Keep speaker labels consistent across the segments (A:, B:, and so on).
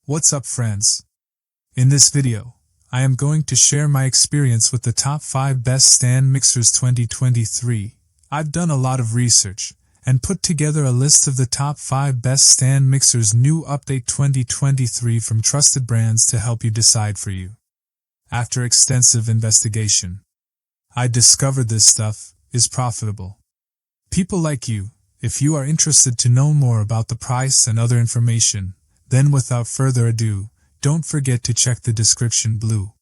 A: What's up, friends? In this video, I am going to share my experience with the top 5 best stand mixers 2023. I've done a lot of research and put together a list of the top 5 best stand mixers new update 2023 from trusted brands to help you decide for you. After extensive investigation, I discovered this stuff is profitable. People like you, if you are interested to know more about the price and other information, then without further ado, don't forget to check the description below.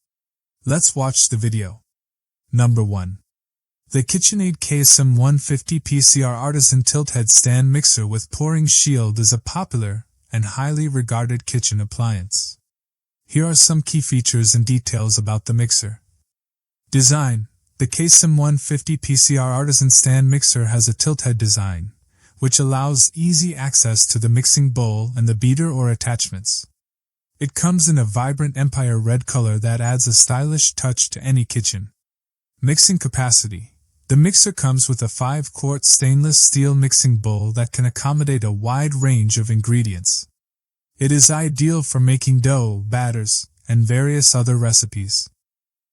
A: Let's watch the video. Number 1. The KitchenAid KSM150PSER Artisan Tilt-Head Stand Mixer with Pouring Shield is a popular and highly regarded kitchen appliance. Here are some key features and details about the mixer. Design. The KSM150PSER Artisan Stand Mixer has a tilt-head design, which allows easy access to the mixing bowl and the beater or attachments. It comes in a vibrant empire red color that adds a stylish touch to any kitchen. Mixing capacity. The mixer comes with a 5-quart stainless steel mixing bowl that can accommodate a wide range of ingredients. It is ideal for making dough, batters, and various other recipes.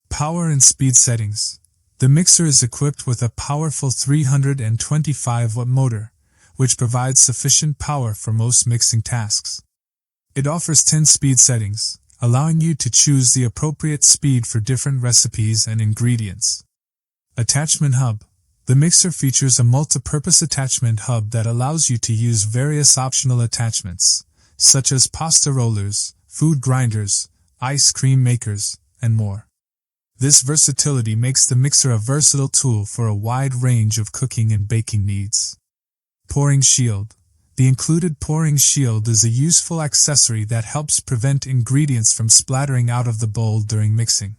A: Power and speed settings. The mixer is equipped with a powerful 325-watt motor, which provides sufficient power for most mixing tasks. It offers 10 speed settings, allowing you to choose the appropriate speed for different recipes and ingredients. Attachment hub. The mixer features a multi-purpose attachment hub that allows you to use various optional attachments, such as pasta rollers, food grinders, ice cream makers, and more. This versatility makes the mixer a versatile tool for a wide range of cooking and baking needs. Pouring shield. The included pouring shield is a useful accessory that helps prevent ingredients from splattering out of the bowl during mixing.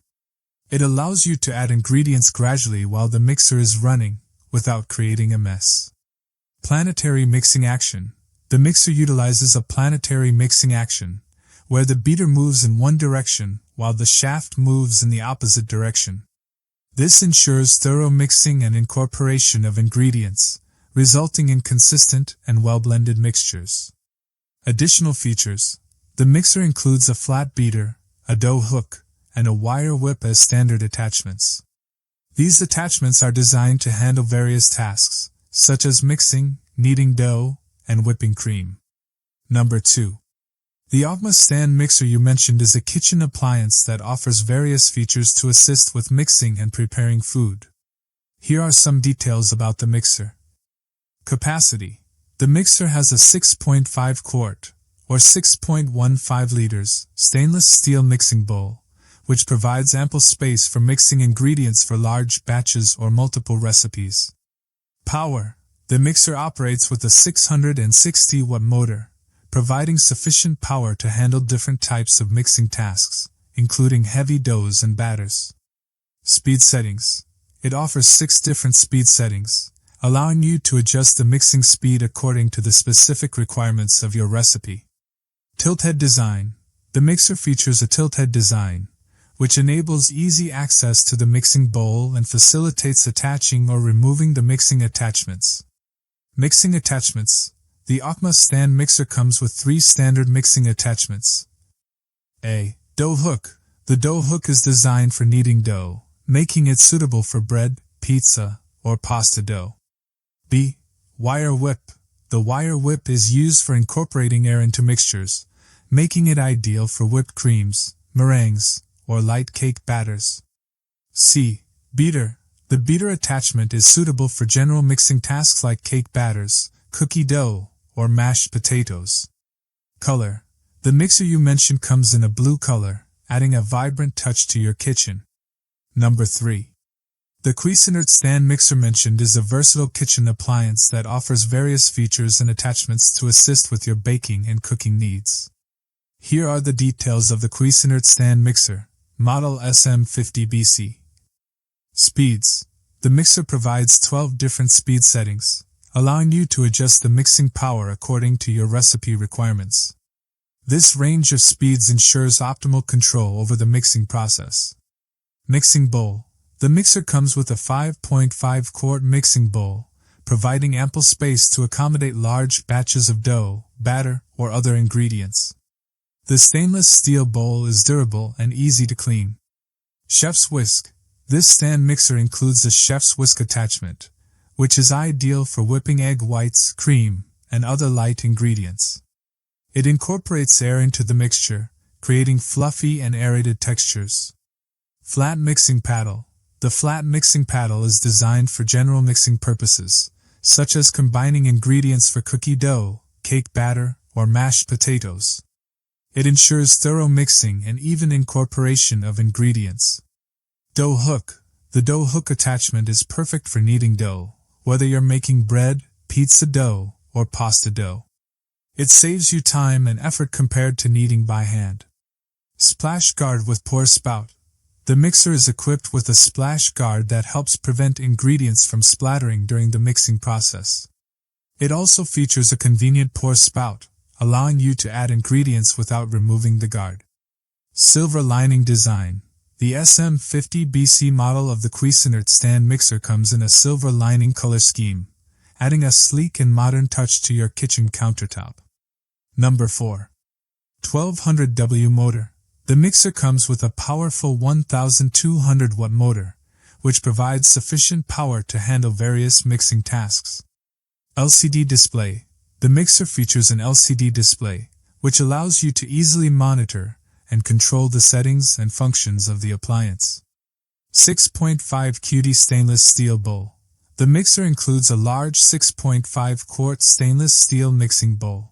A: It allows you to add ingredients gradually while the mixer is running, without creating a mess. Planetary mixing action. The mixer utilizes a planetary mixing action, where the beater moves in one direction while the shaft moves in the opposite direction. This ensures thorough mixing and incorporation of ingredients, resulting in consistent and well-blended mixtures. Additional features. The mixer includes a flat beater, a dough hook, and a wire whip as standard attachments. These attachments are designed to handle various tasks, such as mixing, kneading dough, and whipping cream. Number 2. The Ogma stand mixer you mentioned is a kitchen appliance that offers various features to assist with mixing and preparing food. Here are some details about the mixer. Capacity. The mixer has a 6.5 quart, or 6.15 liters, stainless steel mixing bowl, which provides ample space for mixing ingredients for large batches or multiple recipes. Power. The mixer operates with a 660-watt motor, providing sufficient power to handle different types of mixing tasks, including heavy doughs and batters. Speed settings. It offers 6 different speed settings, allowing you to adjust the mixing speed according to the specific requirements of your recipe. Tilt-head design. The mixer features a tilt-head design, which enables easy access to the mixing bowl and facilitates attaching or removing the mixing attachments. Mixing attachments. The Ogma stand mixer comes with 3 standard mixing attachments. A. Dough hook. The dough hook is designed for kneading dough, making it suitable for bread, pizza, or pasta dough. B. Wire whip. The wire whip is used for incorporating air into mixtures, making it ideal for whipped creams, meringues, or light cake batters. C. Beater. The beater attachment is suitable for general mixing tasks like cake batters, cookie dough, or mashed potatoes. Color. The mixer you mentioned comes in a blue color, adding a vibrant touch to your kitchen. Number 3. The KitchenAid stand mixer mentioned is a versatile kitchen appliance that offers various features and attachments to assist with your baking and cooking needs. Here are the details of the KitchenAid stand mixer, model SM50BC. Speeds. The mixer provides 12 different speed settings, allowing you to adjust the mixing power according to your recipe requirements. This range of speeds ensures optimal control over the mixing process. Mixing bowl. The mixer comes with a 5.5 quart mixing bowl, providing ample space to accommodate large batches of dough, batter, or other ingredients. The stainless steel bowl is durable and easy to clean. Chef's whisk. This stand mixer includes a chef's whisk attachment, which is ideal for whipping egg whites, cream, and other light ingredients. It incorporates air into the mixture, creating fluffy and aerated textures. Flat mixing paddle. The flat mixing paddle is designed for general mixing purposes, such as combining ingredients for cookie dough, cake batter, or mashed potatoes. It ensures thorough mixing and even incorporation of ingredients. Dough hook. The dough hook attachment is perfect for kneading dough, whether you're making bread, pizza dough, or pasta dough. It saves you time and effort compared to kneading by hand. Splash guard with pour spout. The mixer is equipped with a splash guard that helps prevent ingredients from splattering during the mixing process. It also features a convenient pour spout, allowing you to add ingredients without removing the guard. Silver lining design. The KSM150PSER model of the KitchenAid stand mixer comes in a silver lining color scheme, adding a sleek and modern touch to your kitchen countertop. Number 4. 1200W motor. The mixer comes with a powerful 1200 watt motor, which provides sufficient power to handle various mixing tasks. LCD display. The mixer features an LCD display, which allows you to easily monitor and control the settings and functions of the appliance. 6.5 QD stainless steel bowl. The mixer includes a large 6.5 quart stainless steel mixing bowl.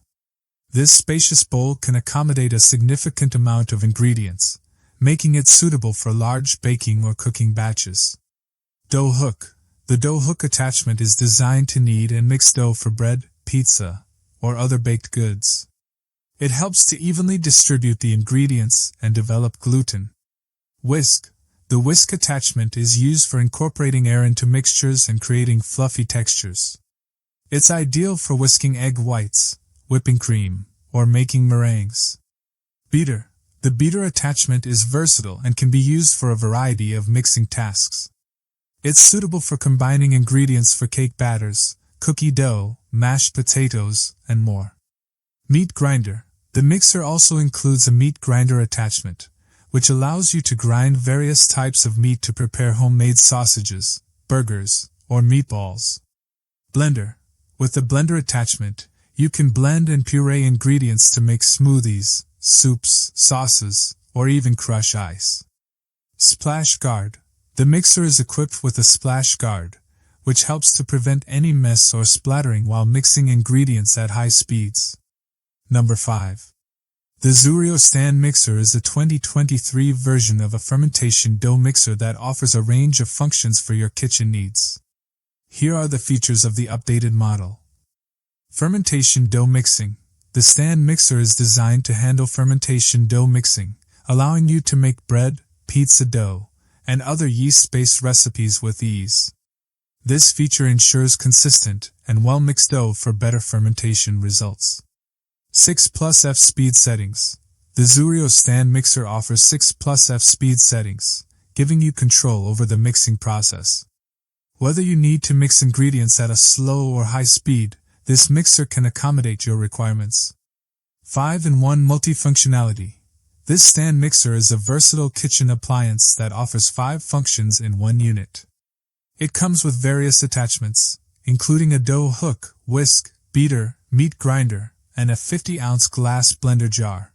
A: This spacious bowl can accommodate a significant amount of ingredients, making it suitable for large baking or cooking batches. Dough hook. The dough hook attachment is designed to knead and mix dough for bread, pizza, or other baked goods. It helps to evenly distribute the ingredients and develop gluten. Whisk. The whisk attachment is used for incorporating air into mixtures and creating fluffy textures. It's ideal for whisking egg whites, whipping cream, or making meringues. Beater. The beater attachment is versatile and can be used for a variety of mixing tasks. It's suitable for combining ingredients for cake batters, cookie dough, mashed potatoes, and more. Meat grinder. The mixer also includes a meat grinder attachment, which allows you to grind various types of meat to prepare homemade sausages, burgers, or meatballs. Blender. With the blender attachment, you can blend and puree ingredients to make smoothies, soups, sauces, or even crush ice. Splash guard. The mixer is equipped with a splash guard, which helps to prevent any mess or splattering while mixing ingredients at high speeds. Number 5. The Zurio stand mixer is a 2023 version of a fermentation dough mixer that offers a range of functions for your kitchen needs. Here are the features of the updated model. Fermentation dough mixing. The stand mixer is designed to handle fermentation dough mixing, allowing you to make bread, pizza dough, and other yeast-based recipes with ease. This feature ensures consistent and well-mixed dough for better fermentation results. 6+F speed settings. The Zurio stand mixer offers 6+F speed settings, giving you control over the mixing process. Whether you need to mix ingredients at a slow or high speed, this mixer can accommodate your requirements. 5-in-1 multifunctionality. This stand mixer is a versatile kitchen appliance that offers 5 functions in one unit. It comes with various attachments, including a dough hook, whisk, beater, meat grinder, and a 50-ounce glass blender jar.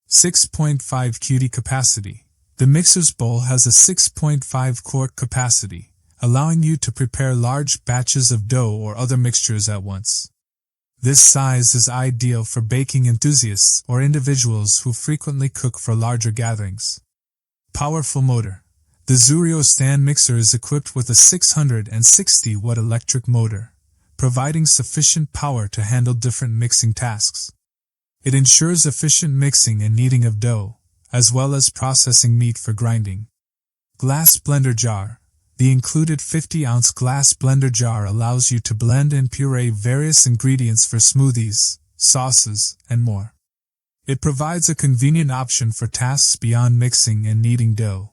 A: 6.5 QD capacity. The mixer's bowl has a 6.5 quart capacity, allowing you to prepare large batches of dough or other mixtures at once. This size is ideal for baking enthusiasts or individuals who frequently cook for larger gatherings. Powerful motor. The Zurio stand mixer is equipped with a 660 watt electric motor, providing sufficient power to handle different mixing tasks. It ensures efficient mixing and kneading of dough, as well as processing meat for grinding. Glass blender jar. The included 50-ounce glass blender jar allows you to blend and puree various ingredients for smoothies, sauces, and more. It provides a convenient option for tasks beyond mixing and kneading dough.